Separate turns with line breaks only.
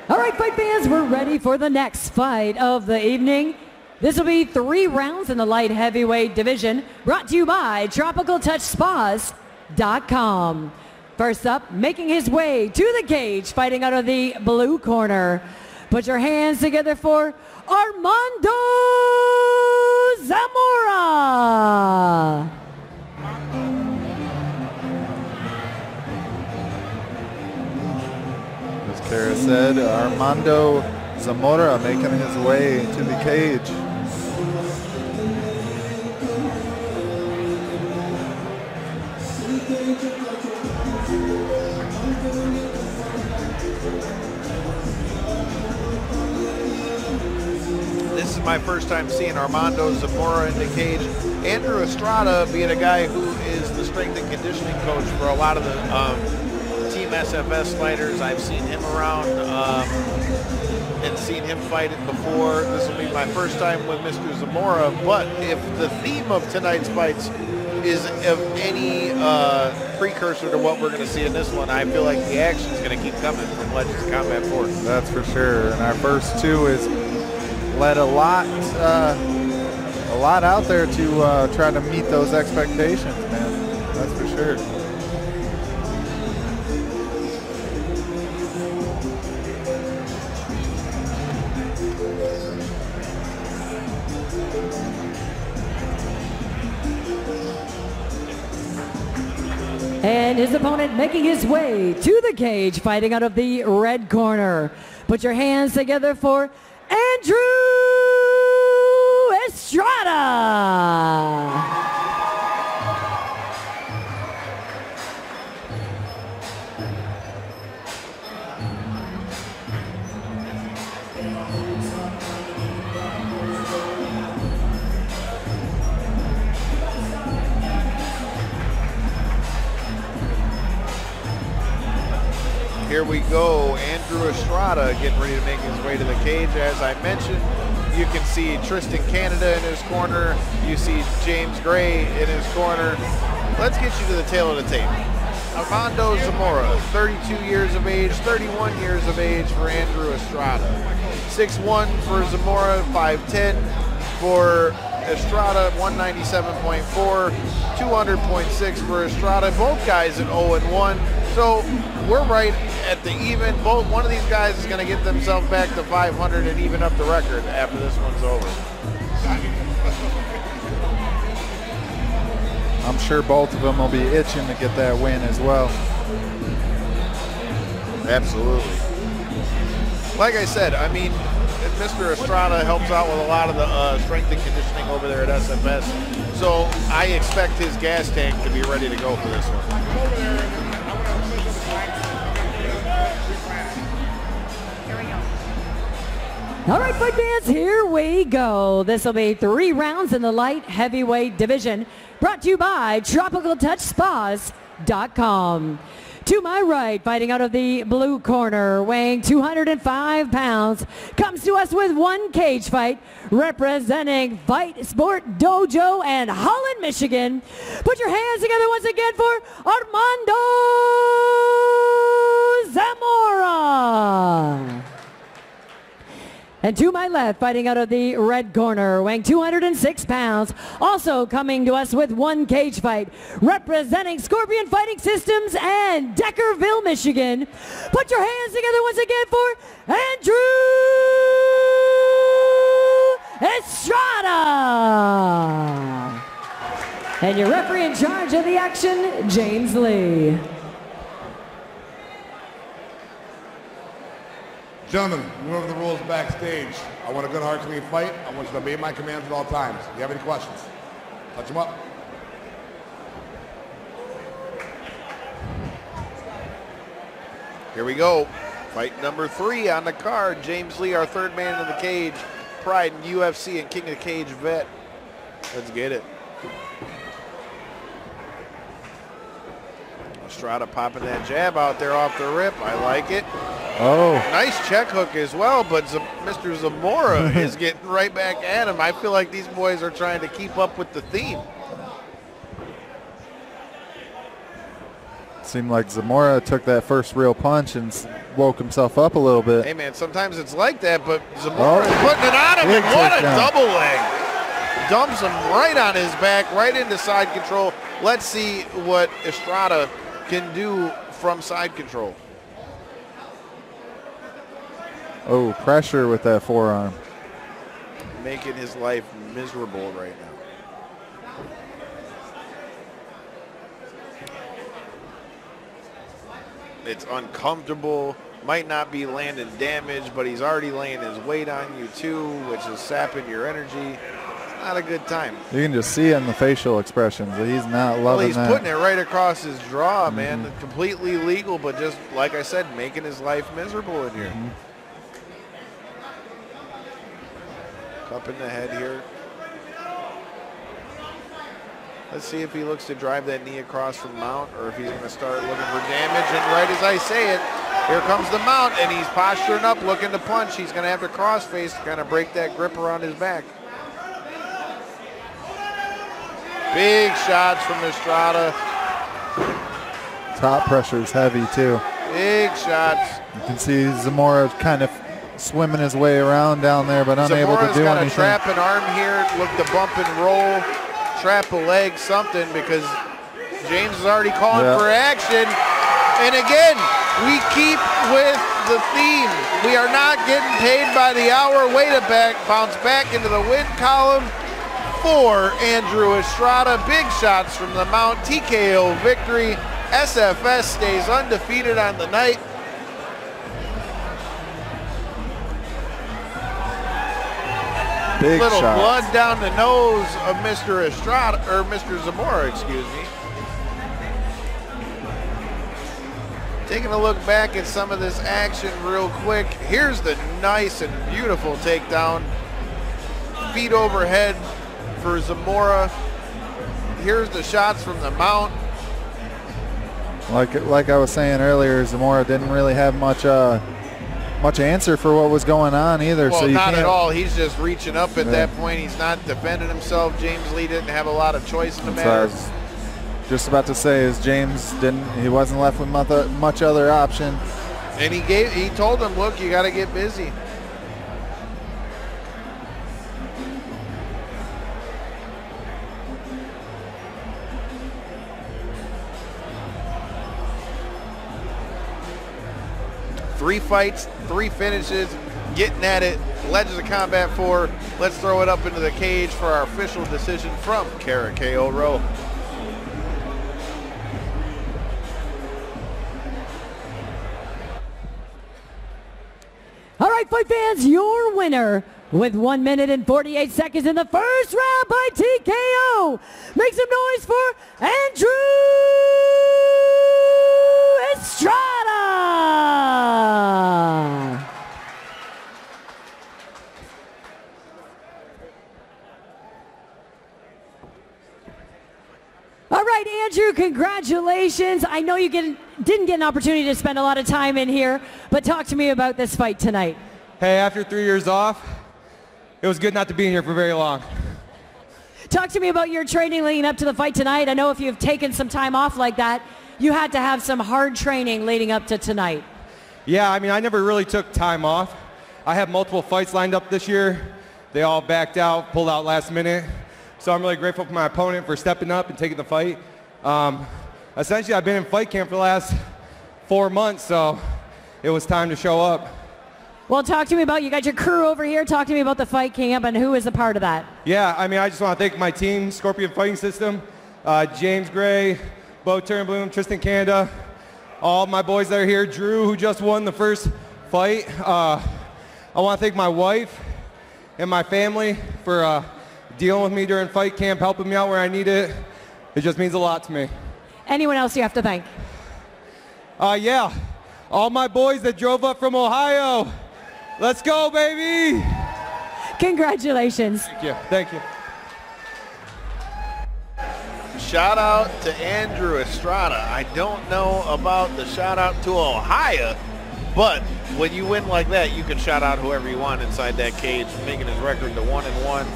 All right, fight fans, we're ready for the next fight of the evening. This will be 3 rounds in the light heavyweight division, brought to you by TropicalTouchSpas.com. First up, making his way to the cage, fighting out of the blue corner. Put your hands together for Armando Zamora.
As Kara said, Armando Zamora making his way to the cage.
This is my first time seeing Armando Zamora in the cage. Andrew Estrada being a guy who is the strength and conditioning coach for a lot of the Team SFS fighters. I've seen him around and seen him fight it before. This will be my first time with Mr. Zamora, but if the theme of tonight's fights is of any precursor to what we're going to see in this one, I feel like the action is going to keep coming from Legends Combat 4.
That's for sure. And our first two is let a lot out there to try to meet those expectations, man. That's for sure.
And his opponent making his way to the cage, fighting out of the red corner. Put your hands together for Andrew Estrada.
Here we go, Andrew Estrada getting ready to make his way to the cage. As I mentioned, you can see Tristan Canada in his corner. You see James Gray in his corner. Let's get you to the tail of the tape. Armando Zamora, 32 years of age, 31 years of age for Andrew Estrada. 6'1" for Zamora, 5'10" for Estrada, 197.4, 200.6 for Estrada. Both guys at 0-1. So we're right at the even. One of these guys is going to get themselves back to 500 and even up the record after this one's over.
I'm sure both of them will be itching to get that win as well.
Absolutely. Like I said, I mean, Mr. Estrada helps out with a lot of the strength and conditioning over there at SFS. So I expect his gas tank to be ready to go for this one.
All right, fight fans, here we go. This will be 3 rounds in the light heavyweight division, brought to you by TropicalTouchSpas.com. To my right, fighting out of the blue corner, weighing 205 pounds, comes to us with 1 cage fight, representing Fight Sport Dojo and Holland, Michigan. Put your hands together once again for Armando Zamora. And to my left, fighting out of the red corner, weighing 206 pounds, also coming to us with 1 cage fight, representing Scorpion Fighting Systems and Deckerville, Michigan. Put your hands together once again for Andrew Estrada. And your referee in charge of the action, James Lee.
Gentlemen, we went over the rules backstage. I want a good, hard, clean fight. I want you to obey my commands at all times. If you have any questions, touch them up.
Here we go. Fight number 3 on the card. James Lee, our 3rd man in the cage. Pride in UFC and King of the Cage vet. Let's get it. Estrada popping that jab out there off the rip. I like it.
Oh.
Nice check hook as well, but Mr. Zamora is getting right back at him. I feel like these boys are trying to keep up with the theme.
Seemed like Zamora took that first real punch and woke himself up a little bit.
Hey, man, sometimes it's like that, but Zamora is putting it on him, and what a double leg. Dumps him right on his back, right into side control. Let's see what Estrada can do from side control.
Oh, pressure with that forearm.
Making his life miserable right now. It's uncomfortable, might not be landing damage, but he's already laying his weight on you too, which is sapping your energy. It's not a good time.
You can just see it in the facial expressions that he's not loving that.
Well, he's putting it right across his jaw, man. Completely legal, but just, like I said, making his life miserable in here. Cup in the head here. Let's see if he looks to drive that knee across from mount or if he's going to start looking for damage. And right as I say it, here comes the mount, and he's posturing up, looking to punch. He's going to have to cross-face to kind of break that grip around his back. Big shots from Estrada.
Top pressure is heavy, too.
Big shots.
You can see Zamora kind of swimming his way around down there, but unable to do
got
anything.
A trap an arm here, look to bump and roll, trap a leg, something, because James is already calling for action. And again, we keep with the theme. We are not getting paid by the hour. Way to bounce back into the win column for Andrew Estrada. Big shots from the mount. TKO victory. SFS stays undefeated on the night.
Big
little
shots.
blood down the nose of Mr. Estrada, or Mr. Zamora, excuse me. Taking a look back at some of this action real quick. Here's the nice and beautiful takedown. Feet overhead for Zamora. Here's the shots from the mount.
Like I was saying earlier, Zamora didn't really have much answer for what was going on either.
Well,
so
not at all. He's just reaching up at that point. He's not defending himself. James Lee didn't have a lot of choice in the matter.
I was just about to say is he wasn't left with much other option.
And he told him, look, you got to get busy. Three fights, 3 finishes, getting at it. Legends of Combat 4. Let's throw it up into the cage for our official decision from Karakeo Row.
All right, fight fans, your winner with 1 minute and 48 seconds in the first round by TKO. Make some noise for Andrew Estrada. All right, Andrew, congratulations. I know you didn't get an opportunity to spend a lot of time in here, but talk to me about this fight tonight.
Hey, after 3 years off, it was good not to be in here for very long.
Talk to me about your training leading up to the fight tonight. I know if you've taken some time off like that, you had to have some hard training leading up to tonight.
Yeah, I mean, I never really took time off. I have multiple fights lined up this year. They all backed out, pulled out last minute. So I'm really grateful for my opponent for stepping up and taking the fight. Essentially, I've been in fight camp for the last 4 months, so it was time to show up.
Well, talk to me about, you got your crew over here. Talk to me about the fight camp and who is a part of that.
Yeah, I mean, I just want to thank my team, Scorpion Fighting System, James Gray, Bo Turnbloom, Tristan Canada, all my boys that are here, Drew, who just won the first fight. I want to thank my wife and my family for dealing with me during fight camp, helping me out where I need it. It just means a lot to me.
Anyone else you have to thank?
Yeah, all my boys that drove up from Ohio. Let's go, baby!
Congratulations.
Thank you, thank you.
Shout out to Andrew Estrada. I don't know about the shout out to Ohio, but when you win like that, you can shout out whoever you want inside that cage, making his record to 1-1.